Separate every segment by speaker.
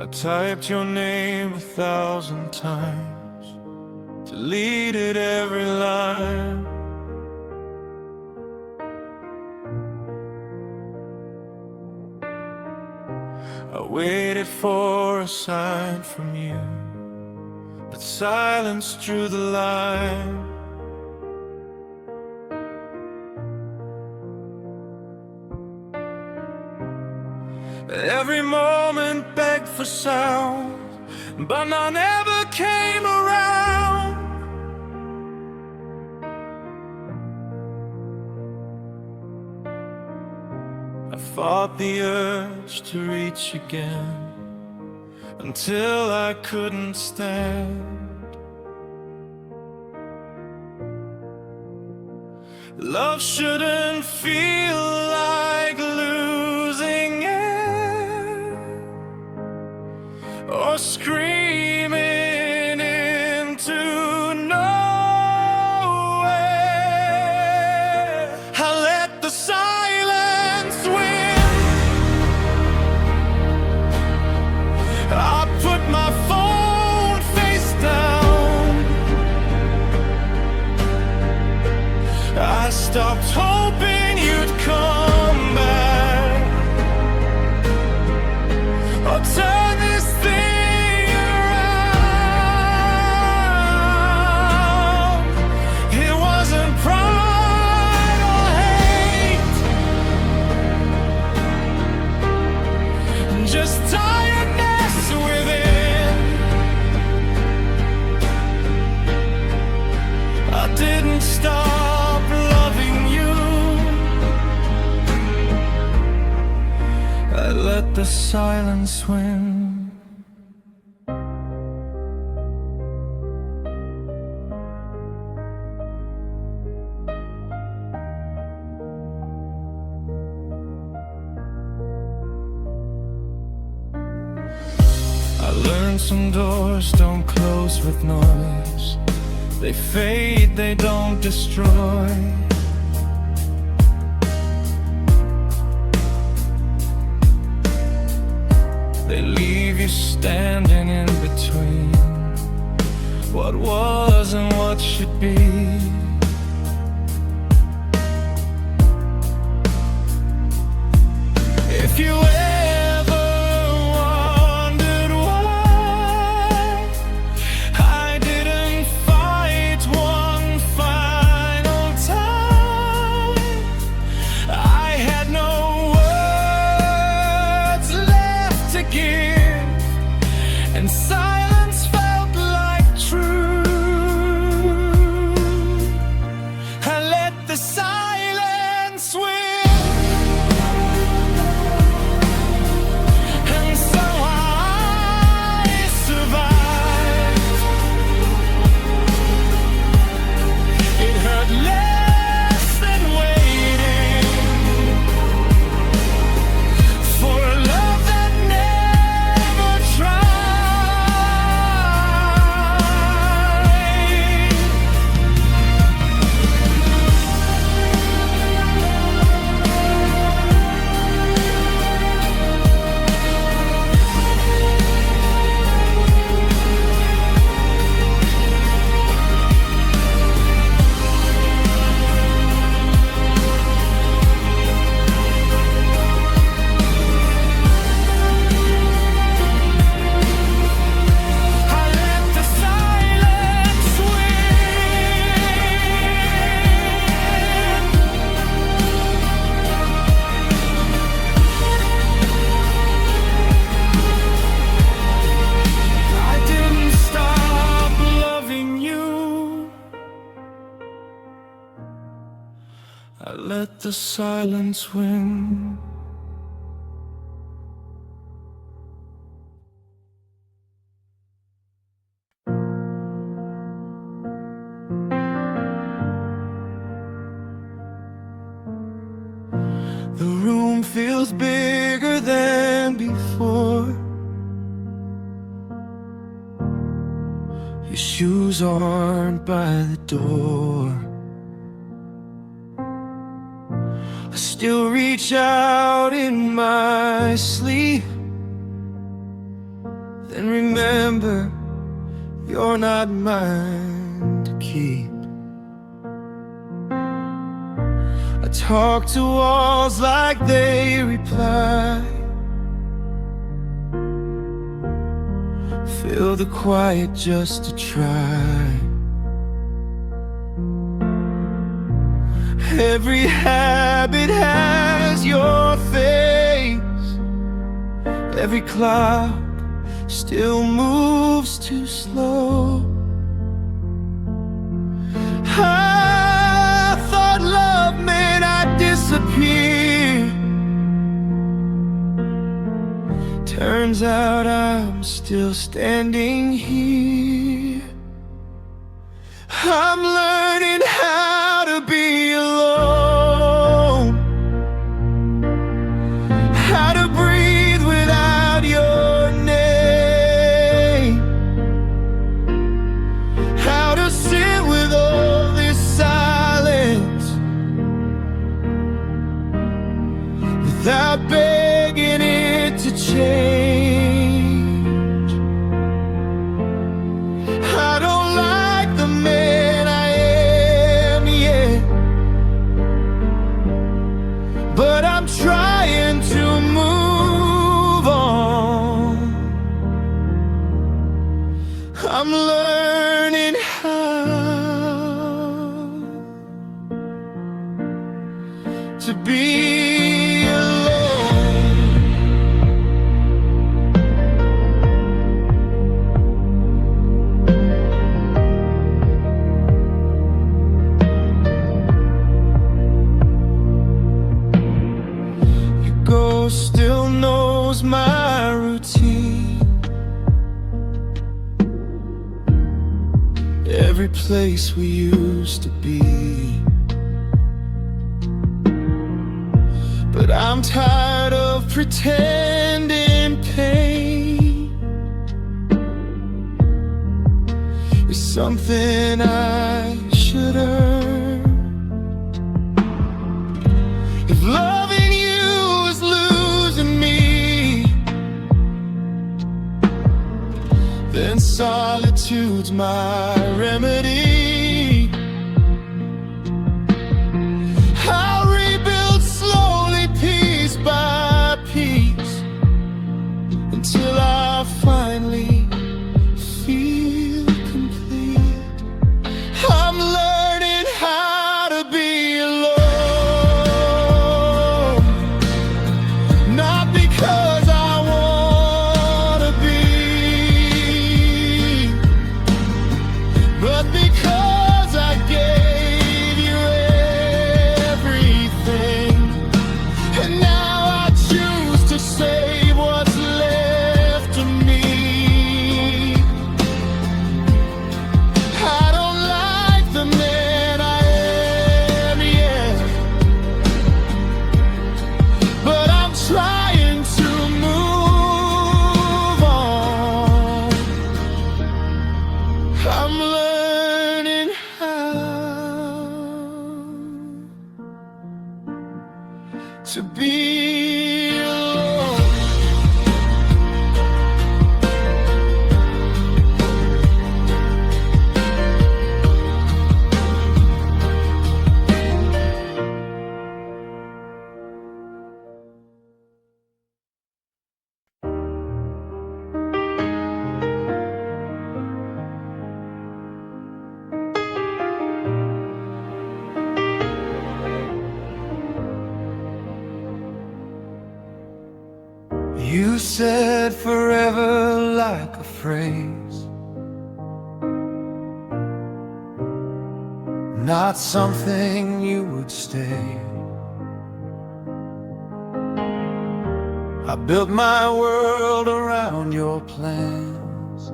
Speaker 1: typed your name 1,000 times, deleted every line. I waited for a sign from you, but silence drew the line. Every moment begged for sound, but none ever came around. I fought the urge to reach again, until I couldn't stand. Love shouldn't feel like losing air, or screaming into nowhere. I let the silence win. I put my phone face down. I stopped hoping you'd come back, or turn this thing around. It wasn't pride or hate, just tiredness within. I didn't stop loving you, I let the silence win. I learned some doors don't close with noise. They fade, they don't destroy. They leave you standing in between what was and what should be. If you ever wondered why I didn't fight one final time, I had no words left to give, and silence felt like truth. I let the silence win, and somehow I survived. It hurt less than waiting for a love that never tried. I let the silence win. I didn't stop loving you, I let the silence win. The room feels bigger than before. Your shoes aren't by the door. I still reach out in my sleep then remember you're not mine to keep. I talk to walls like they reply. Fill the quiet just to try. Every habit has your face. Every clock still moves too slow. I thought love meant I'd disappear. Turns out I'm still standing here. I'm learning how to be alone, how to breathe without your name, how to sit with all this silence without begging it to change. I don't like the man I am yet, but I'm trying to move on. I'm learning how to be alone. Your ghost still knows my routine. Every place we used to be. But I'm tired of pretending pain is something I should earn. If loving you is losing me, then solitude's my remedy. I'll rebuild slowly, piece by piece, until I finally feel complete. I'm learning how to be alone, not because I want to be, but because I gave you everything, and now I choose to save what's left of me. I don't like the man I am yet, but I'm trying to move on. I'm learning how to be alone. You said forever like a phrase, not something you would stay. I built my world around your plans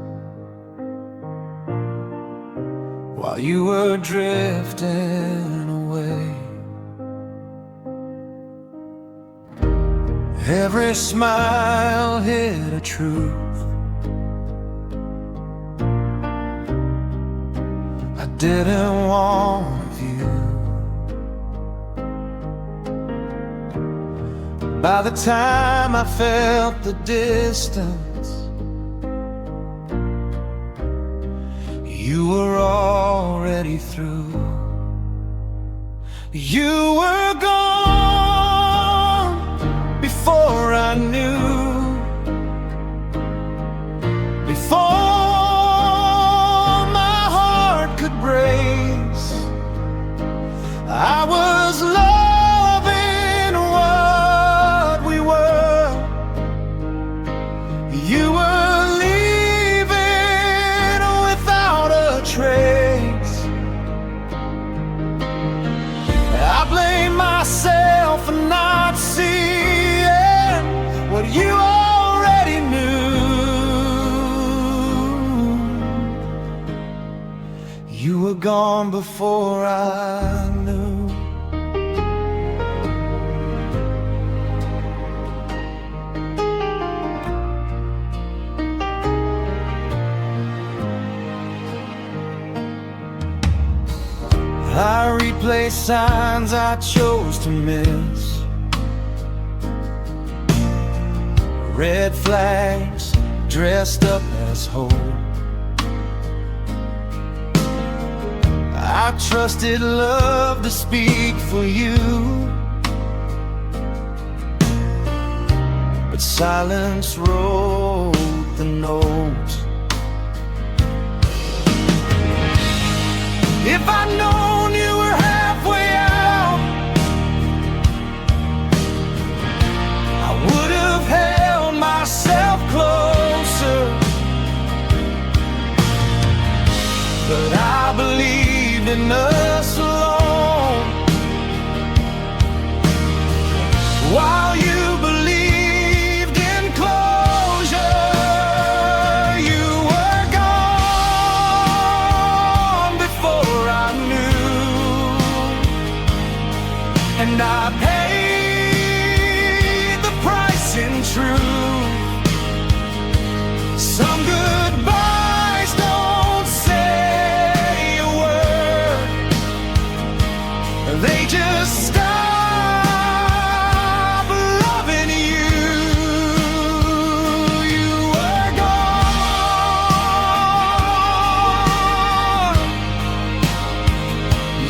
Speaker 1: while you were drifting away. Every smile hid a truth I didn't want of you. By the time I felt the distance, through. You were gone before I knew, before my heart could brace. I was loving what we were. You were leaving without a trace. I blame myself for not seeing what you already knew. You were gone before I knew. I replay signs I chose to miss, red flags dressed up as hope. I trusted love to speak for you, but silence wrote the note. If I'd known you were halfway out, I would have held myself closer. But I believed in us alone, while you believed in closure. You were gone before I knew, and I paid the price in truth. Some goodbyes don't say a word, they just stop loving you. You were gone.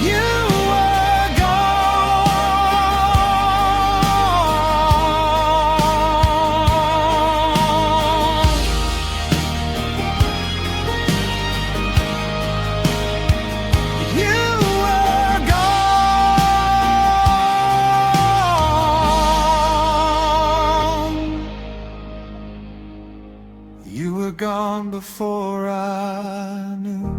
Speaker 1: You were gone. You were gone. You were gone before I knew.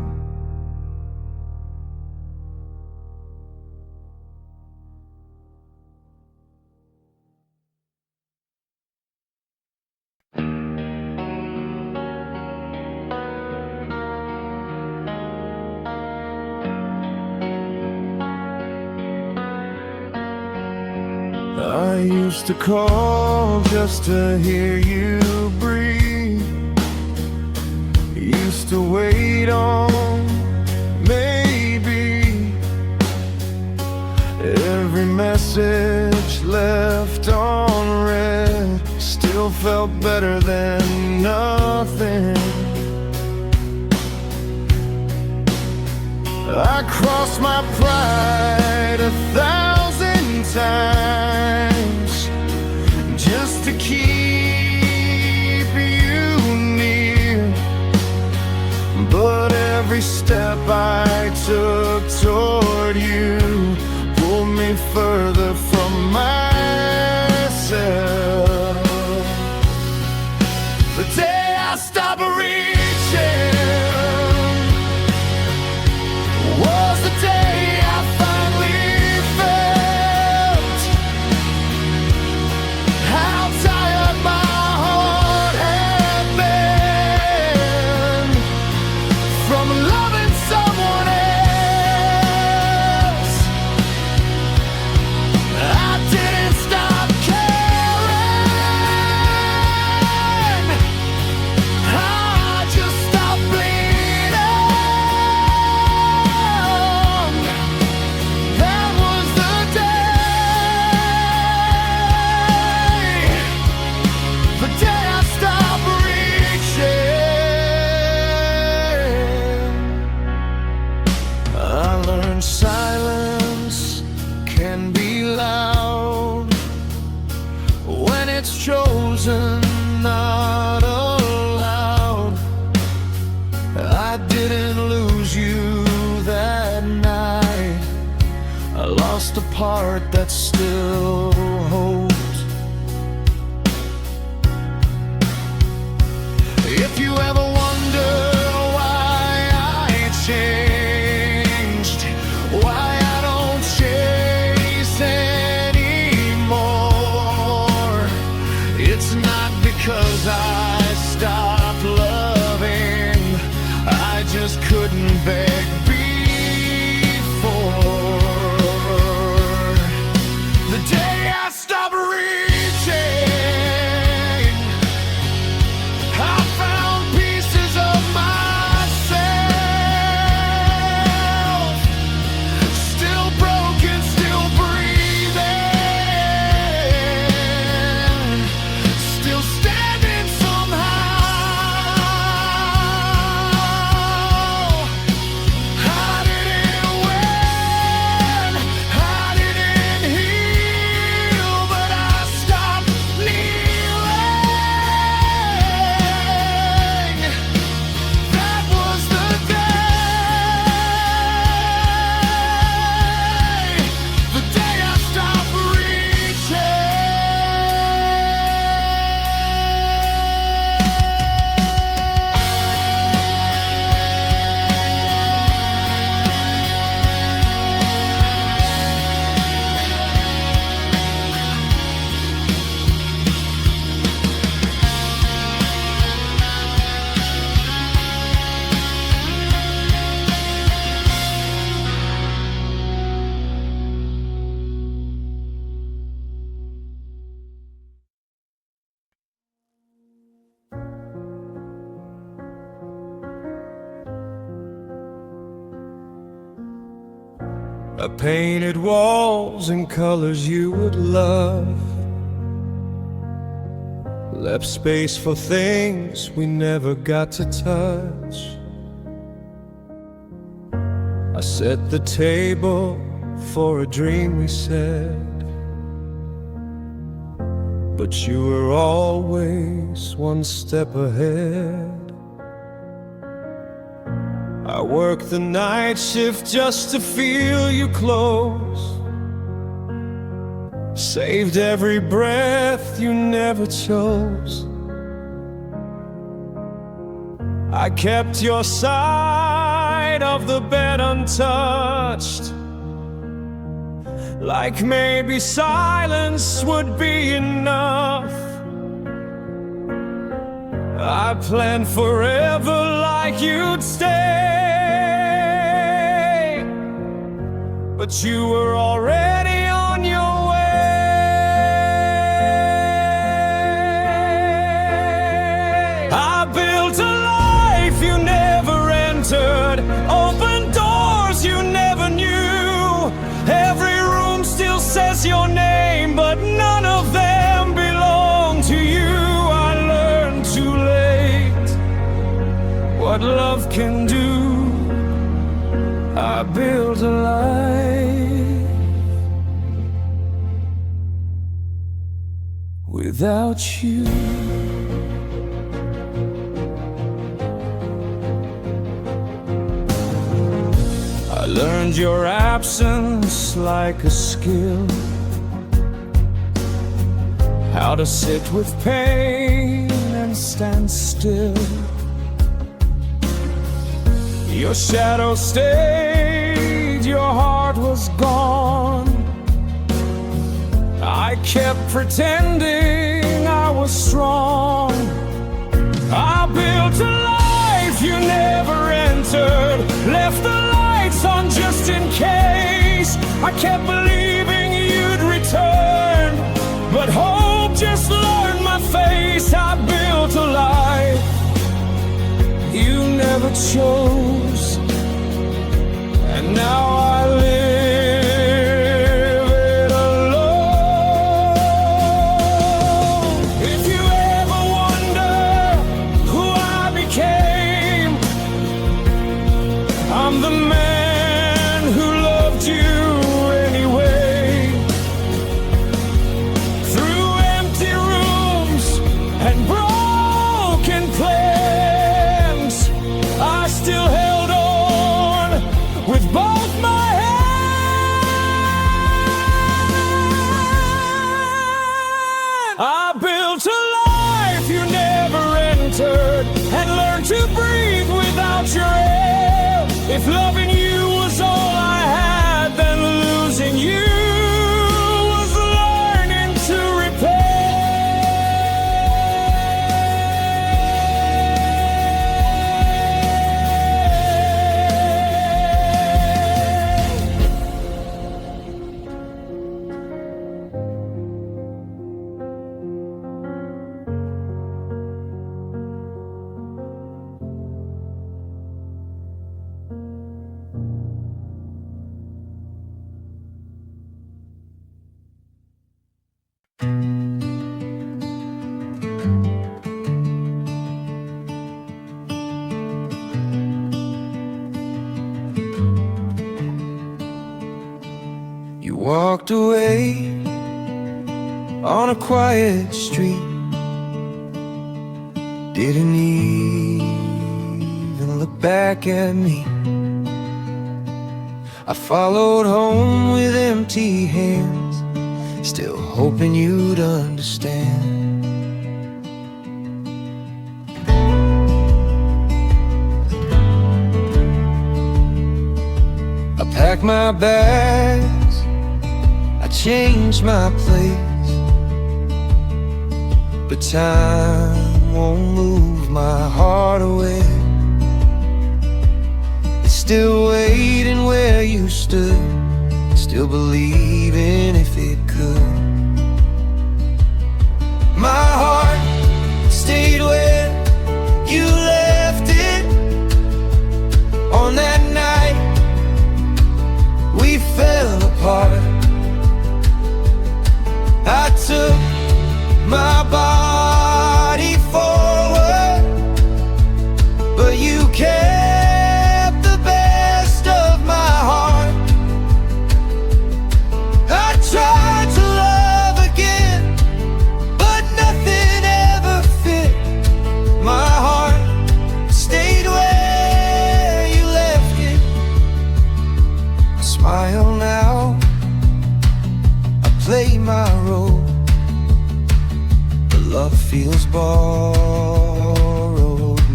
Speaker 1: I used to call just to hear you breathe. Used to wait on maybe. Every message left unread still felt better than nothing. I crossed my pride 1,000 times just to keep you near, but every step I took toward you pulled me further from myself. The day I stopped reaching was the day I finally felt how tired my heart had been from loving someone else. I didn't part that still holds. If you ever wonder why I changed, why I don't chase anymore, it's not because I stopped loving, I just couldn't beg before. The day I stopped reaching, I found pieces of myself, still broken, still breathing, still standing somehow. I didn't win, I didn't heal, but I stopped kneeling. That was the day I stopped I painted walls in colors you would love, left space for things we never got to touch. I set the table for a dream we said, but you were always one step ahead. I worked the night shift just to feel you close, saved every breath you never chose. I kept your side of the bed untouched, like maybe silence would be enough. I planned forever like you'd stay, but you were already on your way. I built a life you never entered, opened doors you never knew. Every room still says your name, but none of them belong to you. I learned too late what love can do. I built a life without you. I learned your absence like a skill, how to sit with pain and stand still. Your shadow stayed, your heart was gone. I kept pretending I was strong. I built a life you never entered, left the lights on just in case. I kept believing you'd return, but hope just learned my face. I built a life you never chose, and now I live it alone. If you ever wonder who I became, I'm the man who loved you anyway. Through empty rooms and broken plans, I still held on with both my hands. breathe without your air. If loving you was all I had, then losing you was learning to
Speaker 2: You walked away on a quiet street, didn't even look back at me. I followed home with empty hands, still hoping you'd understand. I packed my bags, I changed my place, but time won't move my heart away. It's still waiting where you stood, still believing if it could. My heart stayed where you left it. On that night we fell apart, I took my body forward, but you kept the best of my heart. I tried to love again, but nothing ever fit. My heart stayed where you left it. Smile now, I play my role. Love feels borrowed,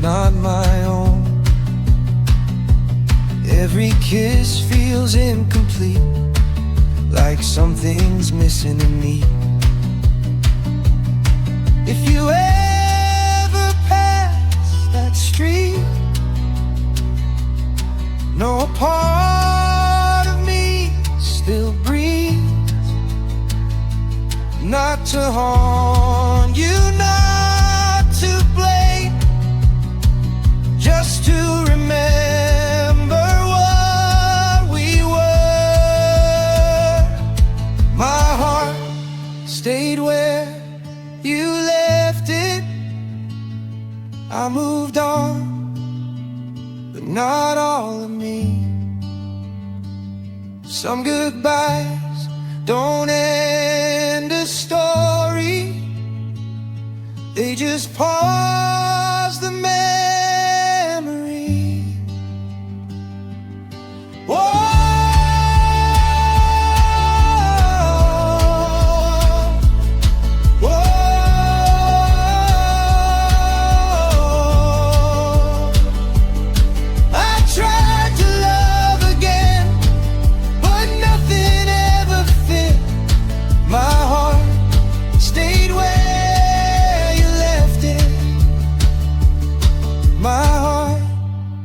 Speaker 2: not my own. Every kiss feels incomplete, like something's missing in me. If you ever pass that street, no part of me still breathes, not to harm you, not to blame, just to remember what we were. My heart stayed where you left it. I moved on, but not all of me. Some goodbyes don't end a story, they just pause the memory. Whoa.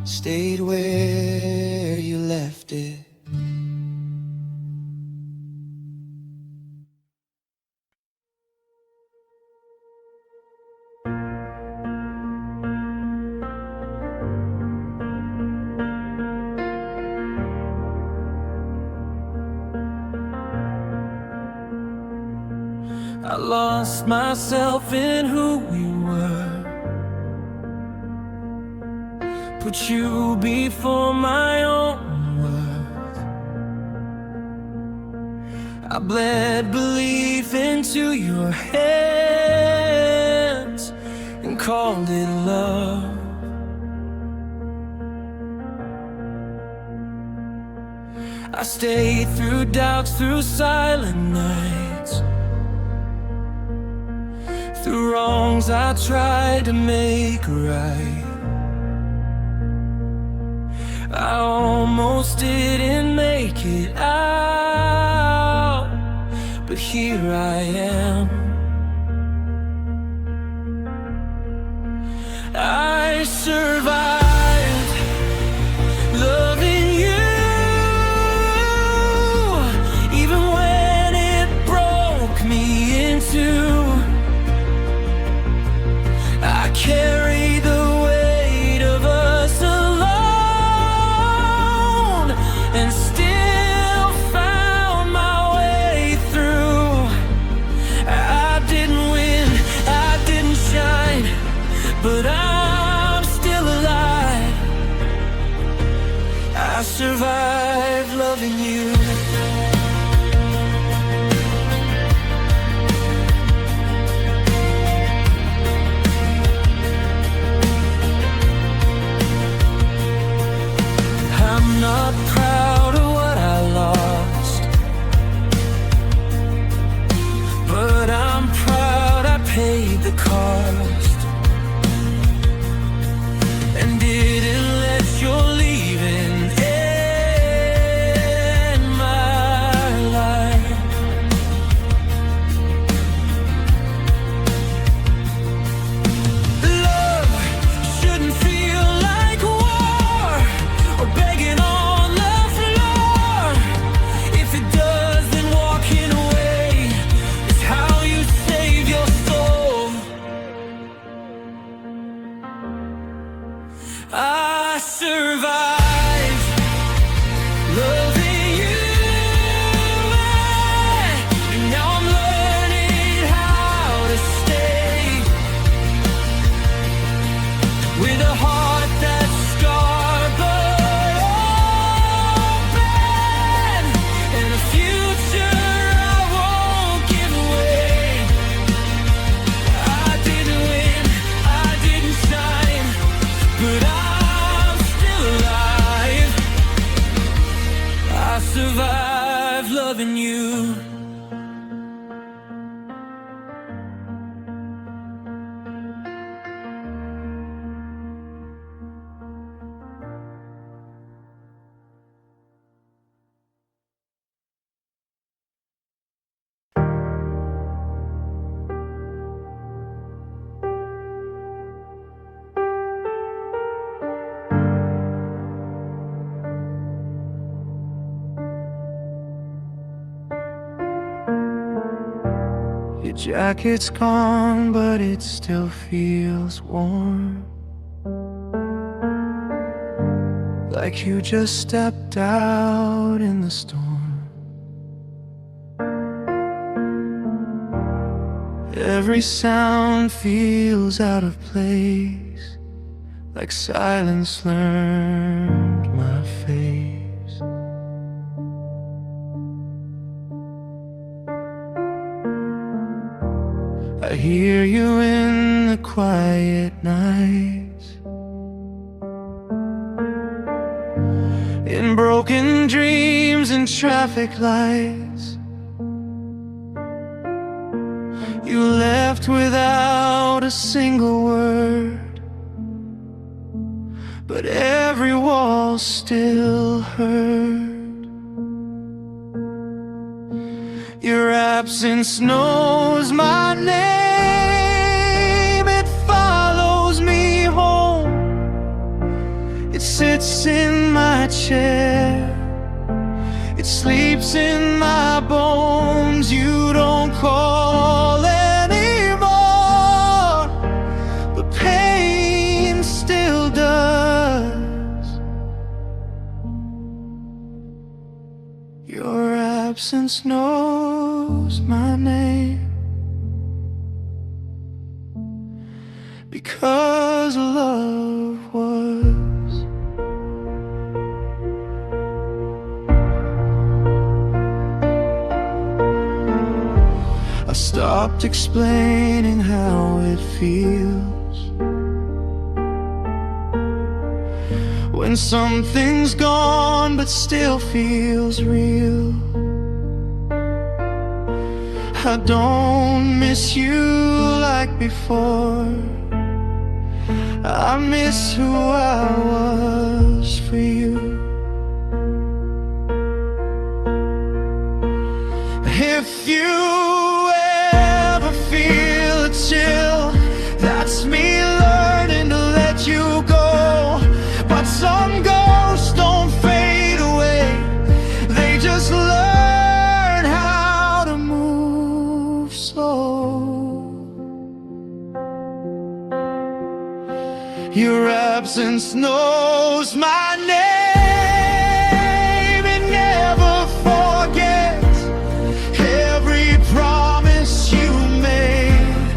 Speaker 2: Stayed where you left it.
Speaker 1: I lost myself in who we were, put you before my own worth. I bled belief into your hands and called it love. I stayed through doubts, through silent nights, through wrongs I tried to make right.
Speaker 2: I almost didn't make it out, but here I am. I survived loving you, even when it broke me in two. I carry the weight of us alone, and still found my way through. I didn't win, I didn't shine, but I'm still alive. I survived loving you. I'm not proud of what I lost, but I'm proud I paid the cost, and didn't let your leaving end my life. Love shouldn't feel like war or begging on the floor. If it does, then walking away is how you save your soul. I survived loving you, and now I'm learning how to stay with a heart that's scarred but open, and a future I won't give away. I didn't win, I didn't shine, but I'm still alive. I survived loving you. Your jacket's gone, but it still feels warm, like you just stepped out in the storm. Every sound feels out of place, like silence learned my face. I hear you in the quiet nights, in broken dreams and traffic lights. You left without a single word, but every wall still heard. Your absence knows my name, it follows me home. It sits in my chair, it sleeps in my bones. You don't call anymore, but pain still does. Your absence knows my name, because love was. I stopped explaining how it feels when something's gone but still feels real. I don't miss you like before, I miss who I was for you.
Speaker 3: absence knows my name. It never forgets every promise you made,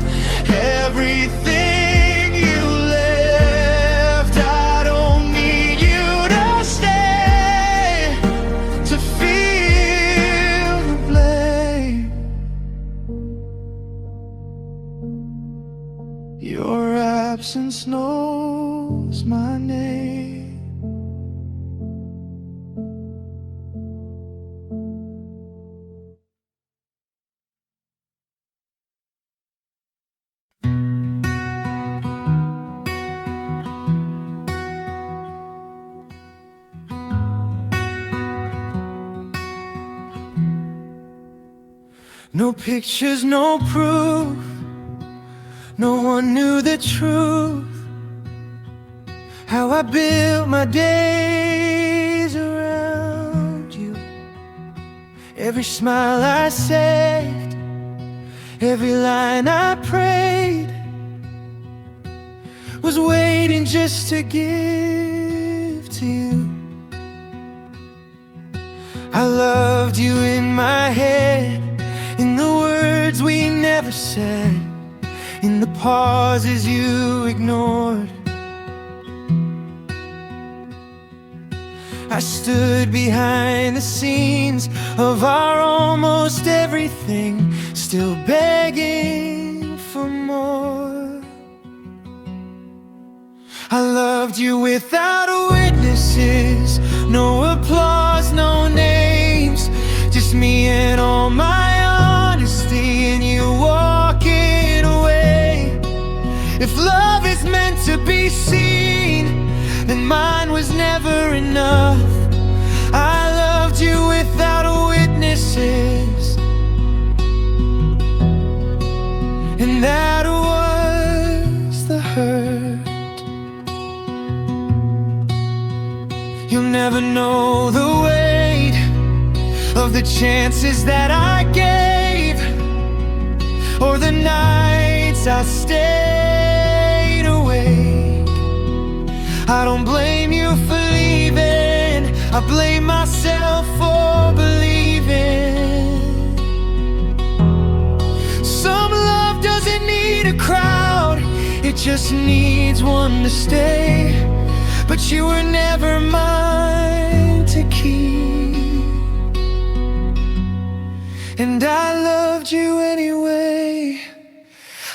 Speaker 3: everything you left. I don't need you to stay to feel the blame. Your absence knows my name. No pictures, no proof. No one knew the truth. How I built my days around you. Every smile I saved, every line I prayed, was waiting just to give to you. I loved you in my head, in the words we never said, in the pauses you ignored. I stood behind the scenes of our almost everything, still begging for more. I loved you without witnesses, no applause, no names, just me and all my honesty, and you walking away. If love is meant to be seen, then mine was never enough. I loved you without witnesses, and that was the hurt. You'll never know the weight of the chances that I gave, or the nights I stayed awake. I don't blame you for leaving, I blame myself for believing. Some love doesn't need a crowd, it just needs one to stay. But you were never mine to keep, and I loved you anyway.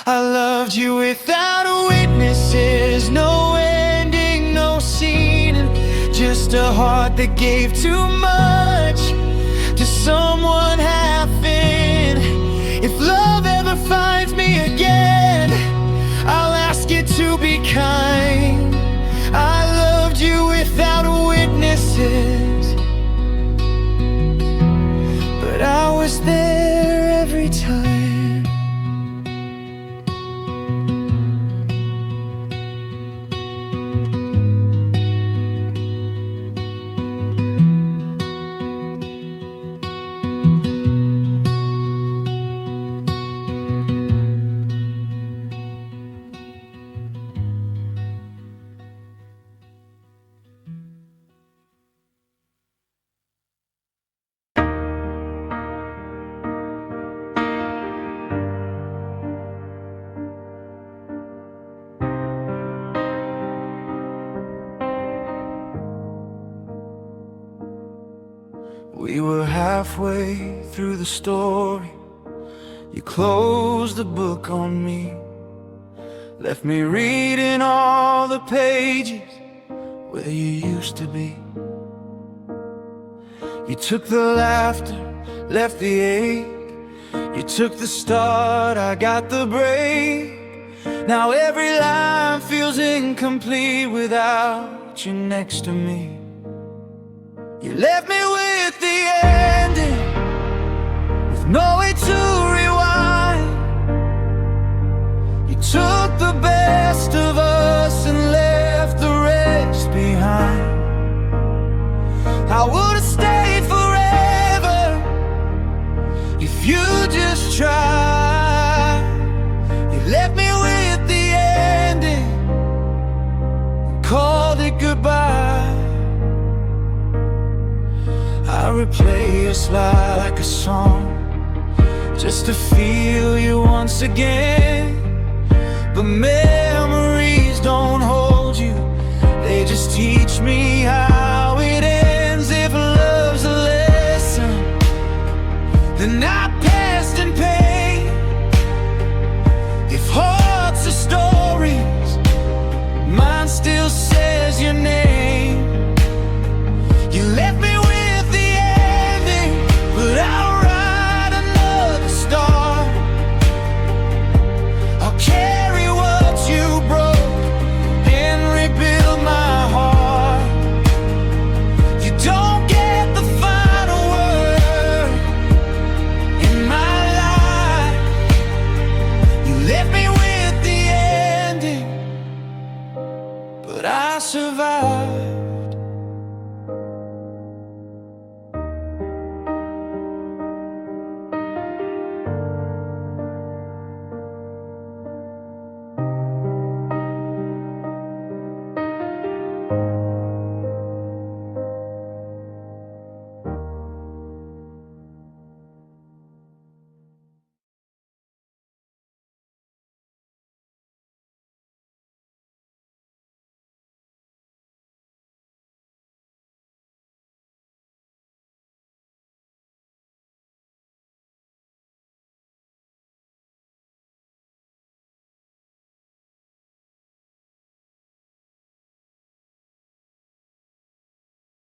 Speaker 3: I loved you without witnesses, no ending, no scene, and just a heart that gave too much to someone half in. If love ever finds me again, I'll ask it to be kind. I loved you without witnesses, but I was there every time. We were halfway through the story. You closed the book on me, left me reading all the pages where you used to be. You took the laughter, left the ache. You took the start, I got the break. Now every line feels incomplete without you next to me. You left me with the ending, with no way to rewind. You took the best of us and left the rest behind. I would have stayed forever if you just tried. You left me with the ending, called goodbye. I replay your smile like a song, just to feel you once again. But memories don't hold you, they just teach me how it ends. If love's a lesson, then I passed in pain. If hearts are stories, mine still says your name. You left me with the ending, but I'll write another star. I'll carry what you broke and rebuild my heart. You don't get the final word in my life. You left me with the ending, but I survived.